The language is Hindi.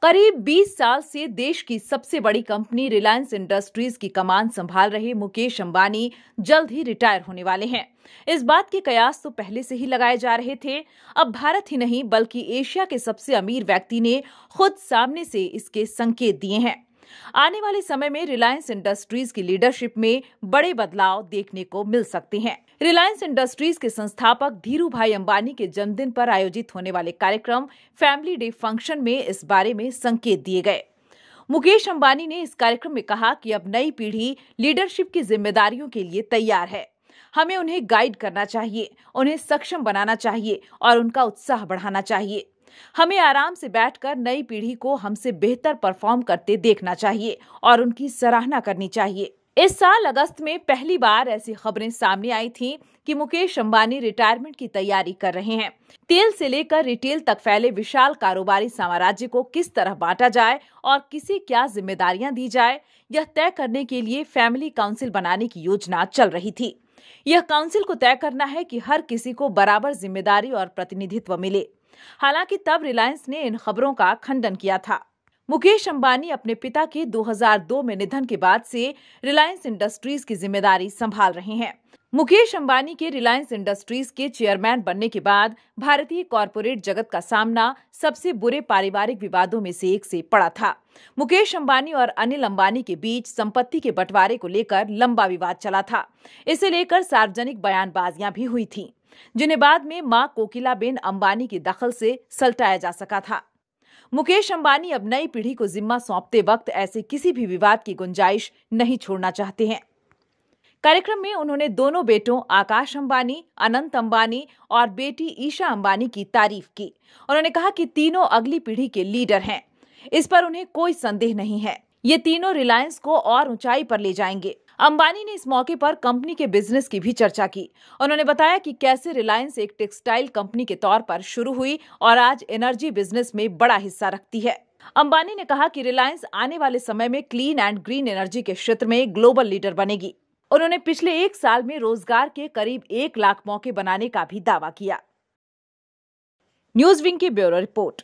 करीब 20 साल से देश की सबसे बड़ी कंपनी रिलायंस इंडस्ट्रीज की कमान संभाल रहे मुकेश अंबानी जल्द ही रिटायर होने वाले हैं। इस बात के कयास तो पहले से ही लगाए जा रहे थे। अब भारत ही नहीं बल्कि एशिया के सबसे अमीर व्यक्ति ने खुद सामने से इसके संकेत दिए हैं। आने वाले समय में रिलायंस इंडस्ट्रीज की लीडरशिप में बड़े बदलाव देखने को मिल सकते हैं। रिलायंस इंडस्ट्रीज के संस्थापक धीरू भाई अंबानी के जन्मदिन पर आयोजित होने वाले कार्यक्रम फैमिली डे फंक्शन में इस बारे में संकेत दिए गए। मुकेश अंबानी ने इस कार्यक्रम में कहा कि अब नई पीढ़ी लीडरशिप की जिम्मेदारियों के लिए तैयार है। हमें उन्हें गाइड करना चाहिए, उन्हें सक्षम बनाना चाहिए और उनका उत्साह बढ़ाना चाहिए। हमें आराम से बैठकर नई पीढ़ी को हमसे बेहतर परफॉर्म करते देखना चाहिए और उनकी सराहना करनी चाहिए। इस साल अगस्त में पहली बार ऐसी खबरें सामने आई थीं कि मुकेश अंबानी रिटायरमेंट की तैयारी कर रहे हैं। तेल से लेकर रिटेल तक फैले विशाल कारोबारी साम्राज्य को किस तरह बांटा जाए और किसे क्या जिम्मेदारियां दी जाए, यह तय करने के लिए फैमिली काउंसिल बनाने की योजना चल रही थी। यह काउंसिल को तय करना है कि हर किसी को बराबर जिम्मेदारी और प्रतिनिधित्व मिले। हालांकि तब रिलायंस ने इन खबरों का खंडन किया था। मुकेश अंबानी अपने पिता के 2002 में निधन के बाद से रिलायंस इंडस्ट्रीज की जिम्मेदारी संभाल रहे हैं। मुकेश अंबानी के रिलायंस इंडस्ट्रीज के चेयरमैन बनने के बाद भारतीय कॉरपोरेट जगत का सामना सबसे बुरे पारिवारिक विवादों में से एक से पड़ा था। मुकेश अंबानी और अनिल अंबानी के बीच संपत्ति के बंटवारे को लेकर लंबा विवाद चला था। इसे लेकर सार्वजनिक बयानबाजियां भी हुई थीं, जिन्हें बाद में मां कोकिलाबेन अंबानी के दखल से सलटाया जा सका था। मुकेश अंबानी अब नई पीढ़ी को जिम्मा सौंपते वक्त ऐसे किसी भी विवाद की गुंजाइश नहीं छोड़ना चाहते हैं। कार्यक्रम में उन्होंने दोनों बेटों आकाश अंबानी, अनंत अंबानी और बेटी ईशा अंबानी की तारीफ की। उन्होंने कहा कि तीनों अगली पीढ़ी के लीडर हैं। इस पर उन्हें कोई संदेह नहीं है। ये तीनों रिलायंस को और ऊंचाई पर ले जाएंगे। अंबानी ने इस मौके पर कंपनी के बिजनेस की भी चर्चा की। उन्होंने बताया कि कैसे रिलायंस एक टेक्सटाइल कंपनी के तौर पर शुरू हुई और आज एनर्जी बिजनेस में बड़ा हिस्सा रखती है। अंबानी ने कहा कि रिलायंस आने वाले समय में क्लीन एंड ग्रीन एनर्जी के क्षेत्र में ग्लोबल लीडर बनेगी। उन्होंने पिछले 1 साल में रोजगार के करीब 1 लाख मौके बनाने का भी दावा किया। न्यूज़ विंग की ब्यूरो रिपोर्ट।